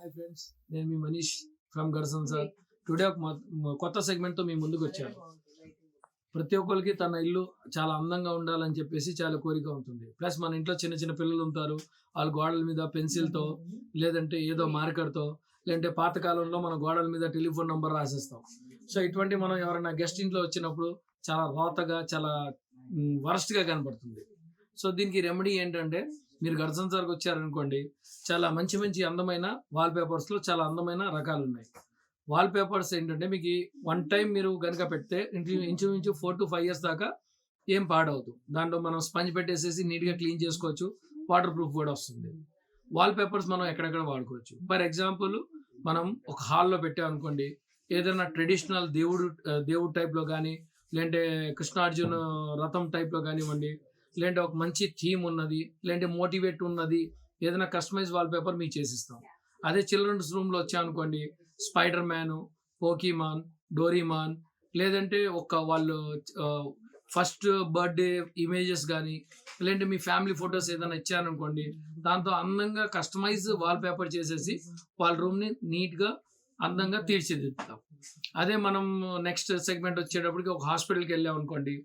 Hi friends, నేను మీ Manish from గర్సన్ sir. Today ఒక కొత్త సెగ్మెంట్తో మీ ముందుకు వచ్చాను. ప్రతి ఒక్కరికి తన ఇల్లు చాలా అందంగా ఉండాలని చెప్పేసి చాలా కోరిక ఉంటుంది. ప్లస్ మన ఇంట్లో చిన్న చిన్న పిల్లలు ఉంటారు. వాళ్ళ గోడల మీద పెన్సిల్తో లేదంటే ఏదో మార్కర్తో లేదంటే పాతకాలంలో మన గోడల మీద టెలిఫోన్ నెంబర్ రాసేస్తాం. సో ఇటువంటి మనం ఎవరైనా గెస్ట్ ఇంట్లో వచ్చినప్పుడు చాలా రోతగా చాలా వరస్ట్గా కనపడుతుంది. సో దీనికి రెమెడీ ఏంటంటే, మీరు గర్సన్ సార్కి వచ్చారనుకోండి, చాలా మంచి మంచి అందమైన వాల్ పేపర్స్లో చాలా అందమైన రకాలు ఉన్నాయి. వాల్ పేపర్స్ ఏంటంటే మీకు వన్ టైం మీరు కనుక పెడితే ఇంచుమించు 4 to 5 years దాకా ఏం పాడవద్దు. దాంట్లో మనం స్పంజ్ పెట్టేసేసి నీట్గా క్లీన్ చేసుకోవచ్చు. వాటర్ ప్రూఫ్ కూడా వస్తుంది. వాల్ పేపర్స్ మనం ఎక్కడెక్కడ వాడుకోవచ్చు. ఫర్ ఎగ్జాంపుల్, మనం ఒక హాల్లో పెట్టామనుకోండి, ఏదైనా ట్రెడిషనల్ దేవుడు టైప్లో కానీ, లేదంటే కృష్ణార్జున రథం టైప్లో కానివ్వండి, లేదంటే ఒక మంచి థీమ్ ఉన్నది, లేదంటే మోటివేట్ ఉన్నది, ఏదైనా కస్టమైజ్ వాల్ పేపర్ మీకు చేసిస్తాం. అదే చిల్డ్రన్స్ రూమ్లో వచ్చామనుకోండి, స్పైడర్ మ్యాన్, పోకీమాన్, డోరీమాన్, లేదంటే వాళ్ళు ఫస్ట్ బర్త్డే ఇమేజెస్ కానీ, లేదంటే మీ ఫ్యామిలీ ఫొటోస్ ఏదైనా ఇచ్చారనుకోండి, దాంతో అందంగా కస్టమైజ్ వాల్ పేపర్ చేసేసి వాళ్ళ రూమ్ని నీట్గా అందంగా తీర్చిదిద్దుతాం. అదే మనం నెక్స్ట్ సెగ్మెంట్ వచ్చేటప్పటికి ఒక హాస్పిటల్కి వెళ్ళాం అనుకోండి,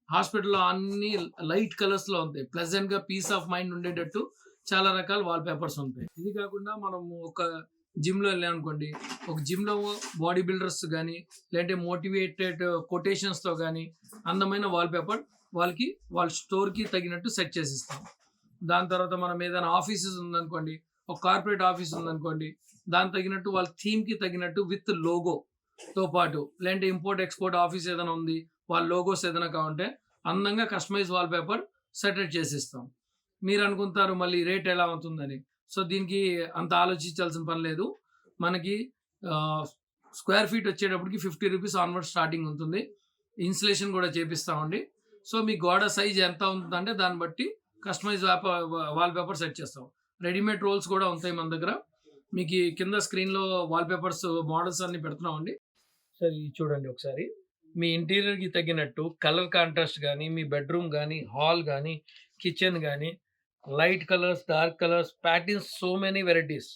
హాస్పిటల్లో అన్ని లైట్ కలర్స్లో ఉంటాయి. ప్లెజెంట్గా పీస్ ఆఫ్ మైండ్ ఉండేటట్టు చాలా రకాల వాల్ పేపర్స్ ఉంటాయి. ఇది కాకుండా మనం ఒక జిమ్లో వెళ్ళాం అనుకోండి, ఒక జిమ్లో బాడీ బిల్డర్స్ కానీ, లేదంటే మోటివేటెడ్ కొటేషన్స్తో కానీ అందమైన వాల్ పేపర్ వాళ్ళ స్టోర్కి తగినట్టు సెట్ చేసిస్తాం. దాని తర్వాత మనం ఏదైనా ఆఫీసెస్ ఉందనుకోండి, ఒక కార్పొరేట్ ఆఫీస్ ఉందనుకోండి, దానికి తగినట్టు వాళ్ళ థీమ్కి తగినట్టు విత్ లోగోతో పాటు, లేదంటే ఇంపోర్ట్ ఎక్స్పోర్ట్ ఆఫీస్ ఏదైనా ఉంది, వాళ్ళ లోగోస్ ఏదైనా కావాలంటే అందంగా కస్టమైజ్ వాల్ పేపర్ సెటరేట్ చేసిస్తాం. మీరు అనుకుంటారు మళ్ళీ రేట్ ఎలా అవుతుందని. సో దీనికి అంత ఆలోచించాల్సిన పని లేదు. మనకి స్క్వేర్ ఫీట్ వచ్చేటప్పటికి 50 రూపీస్ ఆన్వర్డ్ స్టార్టింగ్ ఉంటుంది. ఇన్స్టలేషన్ కూడా చేపిస్తామండి. సో మీ గోడ సైజ్ ఎంత ఉంటుందంటే దాన్ని బట్టి కస్టమైజ్ వాల్ పేపర్ సెట్ చేస్తాం. రెడీమేడ్ రోల్స్ కూడా ఉంటాయి మన దగ్గర. మీకు కింద స్క్రీన్లో వాల్ పేపర్స్ మోడల్స్ అన్ని పెడుతున్నామండి. సరే చూడండి ఒకసారి. మీ ఇంటీరియర్కి తగ్గినట్టు కలర్ కాంట్రాస్ట్ కానీ, మీ బెడ్రూమ్ కానీ, హాల్ కానీ, కిచెన్ కానీ, light colours, dark colours, patterns, so many varieties.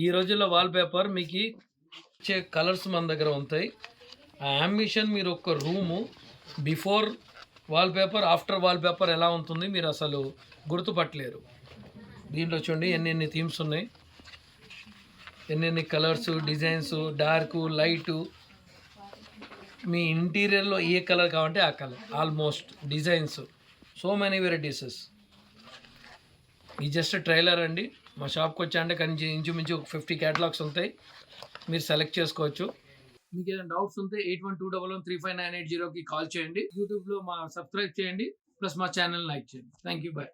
ఈ రోజుల్లో వాల్ పేపర్ మీకు ఇచ్చే కలర్స్ మన దగ్గర ఉంటాయి. ఆ అంబిషన్ మీరు ఒక room before wall paper, after wall paper ఎలా ఉంటుంది మీరు అసలు గుర్తుపట్టలేరు. దీంట్లో చూడండి ఎన్ని థీమ్స్ ఉన్నాయి, ఎన్ని కలర్స్, డిజైన్స్, డార్క్, లైటు. మీ ఇంటీరియర్లో ఏ కలర్ కావాలంటే ఆ colour, almost designs, so many varieties. ఇది జస్ట్ ట్రైలర్ అండి. మా షాప్కి వచ్చా అంటే కానీ ఇంచుమించు 50 క్యాటలాగ్స్ ఉంటాయి, మీరు సెలెక్ట్ చేసుకోవచ్చు. మీకు ఏదైనా డౌట్స్ ఉంటే 8121135980కి కాల్ చేయండి. యూట్యూబ్లో సబ్స్క్రైబ్ చేయండి, ప్లస్ మా ఛానల్ లైక్ చేయండి. Thank you, bye.